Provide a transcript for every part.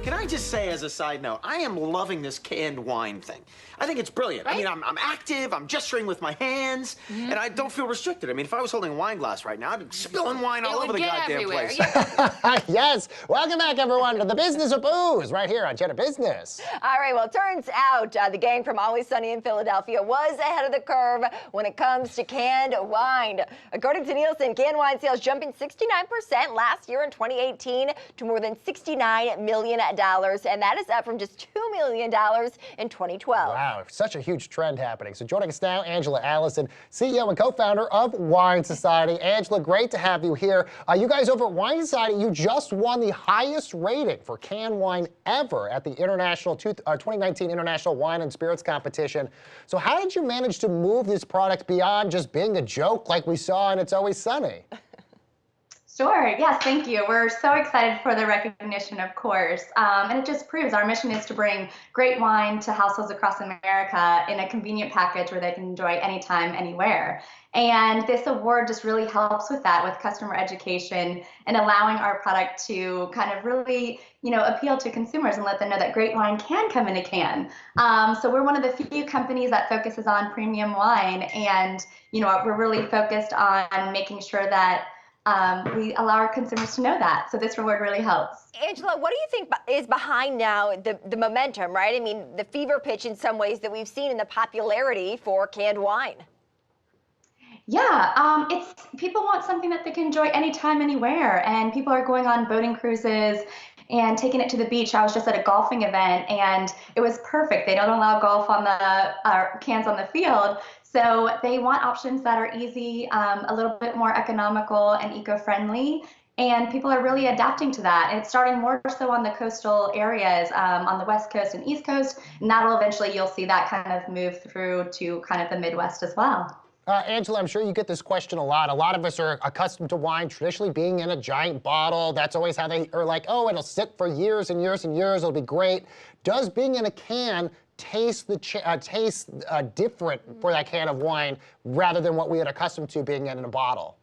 Can I just say, as a side note, I am loving this canned wine thing. I think it's brilliant. Right? I mean, I'm active, I'm gesturing with my hands, and I don't feel restricted. I mean, if I was holding a wine glass right now, I'd be spilling wine all over the goddamn place. Yeah. Yes. Welcome back, everyone, to the Business of Booze, right here on Cheddar Business. All right, well, it turns out the gang from Always Sunny in Philadelphia was ahead of the curve when it comes to canned wine. According to Nielsen, canned wine sales jumping 69% last year in 2018 to more than $69 million, and that is up from just $2 million in 2012. Wow, such a huge trend happening. So joining us now, Angela Allison, CEO and co-founder of Wine Society. Angela, great to have you here. You guys over at Wine Society, you just won the highest rating for canned wine ever at the 2019 International Wine and Spirits Competition. So how did you manage to move this product beyond just being a joke like we saw in It's Always Sunny? Sure. Yes, thank you. We're so excited for the recognition, of course. And it just proves our mission is to bring great wine to households across America in a convenient package where they can enjoy anytime, anywhere. And this award just really helps with that, with customer education and allowing our product to kind of really, appeal to consumers and let them know that great wine can come in a can. So we're one of the few companies that focuses on premium wine, and we're really focused on making sure that we allow our consumers to know that. So this reward really helps. Angela, what do you think is behind now the momentum, right? I mean, the fever pitch in some ways that we've seen in the popularity for canned wine. Yeah, it's people want something that they can enjoy anytime, anywhere, and people are going on boating cruises and taking it to the beach. I was just at a golfing event, and it was perfect. They don't allow golf on the cans on the field, so they want options that are easy, a little bit more economical and eco-friendly. And people are really adapting to that. And it's starting more so on the coastal areas, on the West Coast and East Coast. And that'll eventually, you'll see that kind of move through to kind of the Midwest as well. Angela, I'm sure you get this question a lot. A lot of us are accustomed to wine traditionally being in a giant bottle. That's always how they are like, oh, it'll sit for years and years and years. It'll be great. Does being in a can taste different for that can of wine rather than what we had accustomed to being in a bottle?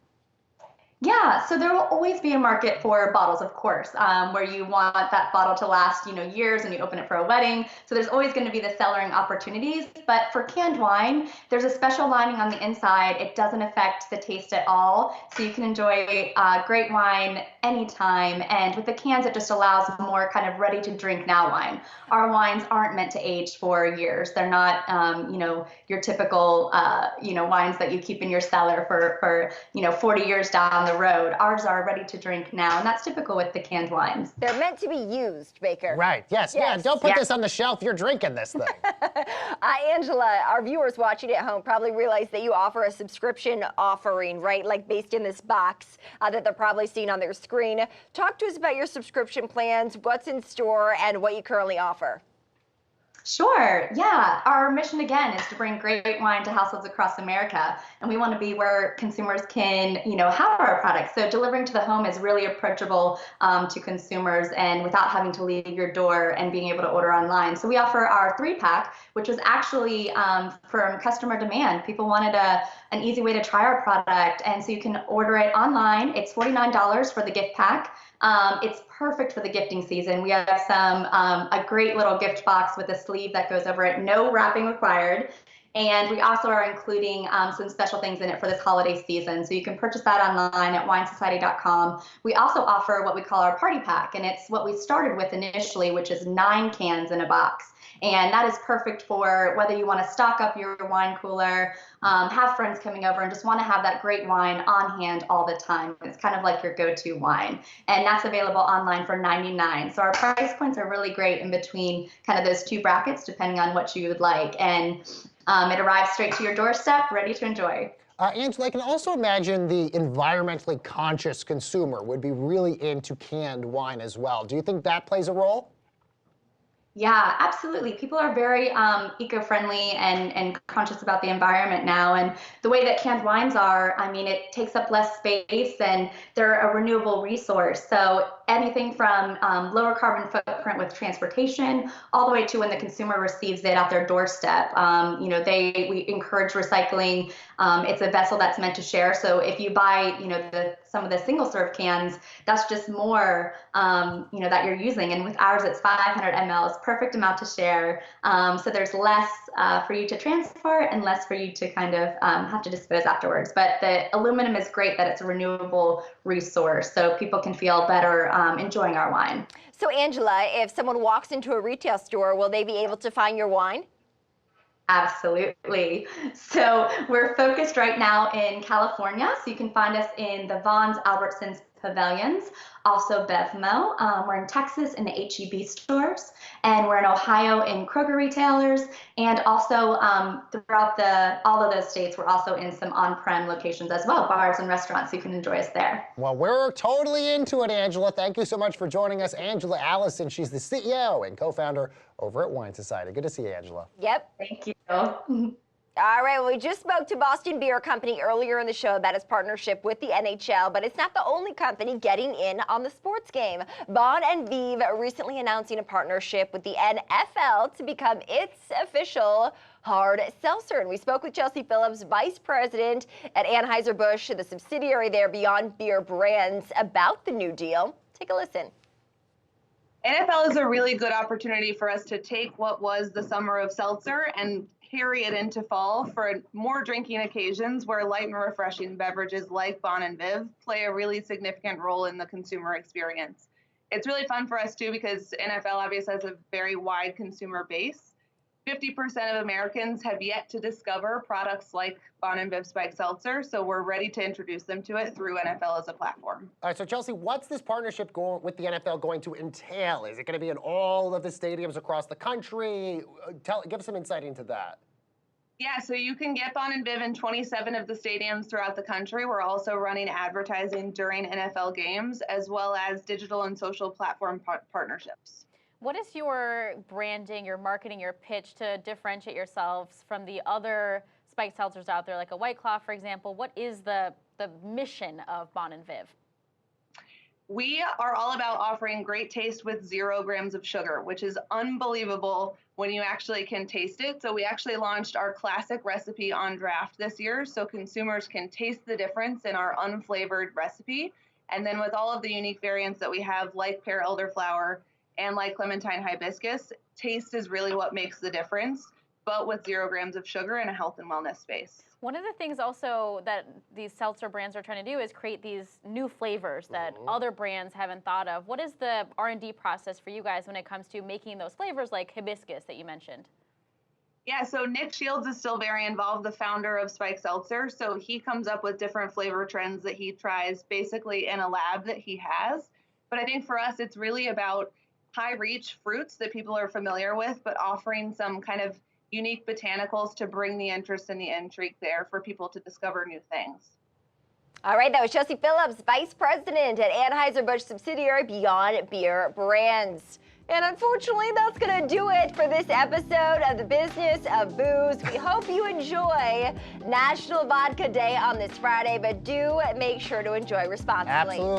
Yeah, so there will always be a market for bottles, of course, where you want that bottle to last, years, and you open it for a wedding. So there's always going to be the cellaring opportunities. But for canned wine, there's a special lining on the inside. It doesn't affect the taste at all. So you can enjoy great wine anytime. And with the cans, it just allows more kind of ready to drink now wine. Our wines aren't meant to age for years. They're not, your typical, wines that you keep in your cellar for 40 years down the road. Ours are ready to drink now, and that's typical with the canned wines. They're meant to be used, Baker. Right, yes. Yeah, don't put this on the shelf, you're drinking this thing. Angela, our viewers watching at home probably realize that you offer a subscription offering, right? Like based in this box that they're probably seeing on their screen. Talk to us about your subscription plans, what's in store, and what you currently offer. Sure. Yeah. Our mission, again, is to bring great wine to households across America. And we want to be where consumers can, have our products. So delivering to the home is really approachable to consumers and without having to leave your door and being able to order online. So we offer our 3-pack, which was actually from customer demand. People wanted an easy way to try our product. And so you can order it online. It's $49 for the gift pack. It's perfect for the gifting season. We have a great little gift box with a sleeve that goes over it, no wrapping required. And we also are including some special things in it for this holiday season. So you can purchase that online at winesociety.com. We also offer what we call our party pack, and it's what we started with initially, which is 9 cans in a box. And that is perfect for whether you want to stock up your wine cooler, have friends coming over, and just want to have that great wine on hand all the time. It's kind of like your go-to wine. And that's available online for $99. So our price points are really great in between kind of those two brackets, depending on what you would like. And it arrives straight to your doorstep, ready to enjoy. Angela, I can also imagine the environmentally conscious consumer would be really into canned wine as well. Do you think that plays a role? Yeah, absolutely. People are very eco-friendly and conscious about the environment now. And the way that canned wines are, I mean, it takes up less space and they're a renewable resource. So anything from lower carbon footprint with transportation, all the way to when the consumer receives it at their doorstep. We encourage recycling. It's a vessel that's meant to share. So if you buy, some of the single serve cans, that's just more, that you're using. And with ours, it's 500 mLs, perfect amount to share. So there's less for you to transport and less for you to kind of have to dispose afterwards. But the aluminum is great that it's a renewable resource, so people can feel better enjoying our wine. So Angela, if someone walks into a retail store, will they be able to find your wine? Absolutely. So we're focused right now in California. So you can find us in the Vons Albertsons pavilions, also BevMo. We're in Texas in the H-E-B stores, and we're in Ohio in Kroger retailers, and also throughout all of those states, we're also in some on-prem locations as well, bars and restaurants, so you can enjoy us there. Well, we're totally into it, Angela. Thank you so much for joining us. Angela Allison, she's the CEO and co-founder over at Wine Society. Good to see you, Angela. Yep. Thank you. All right, well, we just spoke to Boston Beer Company earlier in the show about its partnership with the NHL, but it's not the only company getting in on the sports game. Bon and Vive recently announcing a partnership with the NFL to become its official hard seltzer. And we spoke with Chelsea Phillips, Vice President at Anheuser-Busch, the subsidiary there, Beyond Beer Brands, about the new deal. Take a listen. NFL is a really good opportunity for us to take what was the summer of seltzer and carry it into fall for more drinking occasions where light and refreshing beverages like Bon and Viv play a really significant role in the consumer experience. It's really fun for us too because NFL obviously has a very wide consumer base. 50% of Americans have yet to discover products like Bon and Viv Spiked Seltzer, so we're ready to introduce them to it through NFL as a platform. All right, so Chelsea, what's this partnership with the NFL going to entail? Is it going to be in all of the stadiums across the country? Give us some insight into that. Yeah, so you can get Bon and Viv in 27 of the stadiums throughout the country. We're also running advertising during NFL games, as well as digital and social platform partnerships. What is your branding, your marketing, your pitch to differentiate yourselves from the other spiked seltzers out there, like a White Claw, for example? What is the mission of Bon and Viv? We are all about offering great taste with 0 grams of sugar, which is unbelievable when you actually can taste it. So we actually launched our classic recipe on draft this year so consumers can taste the difference in our unflavored recipe. And then with all of the unique variants that we have, like pear elderflower and like clementine hibiscus, taste is really what makes the difference, but with 0 grams of sugar in a health and wellness space. One of the things also that these seltzer brands are trying to do is create these new flavors that other brands haven't thought of. What is the R&D process for you guys when it comes to making those flavors like hibiscus that you mentioned? Yeah, so Nick Shields is still very involved, the founder of Spiked Seltzer. So he comes up with different flavor trends that he tries basically in a lab that he has. But I think for us, it's really about high reach fruits that people are familiar with, but offering some kind of unique botanicals to bring the interest and the intrigue there for people to discover new things. All right, that was Chelsea Phillips, Vice President at Anheuser-Busch subsidiary Beyond Beer Brands. And unfortunately, that's going to do it for this episode of The Business of Booze. We hope you enjoy National Vodka Day on this Friday, but do make sure to enjoy responsibly. Absolutely.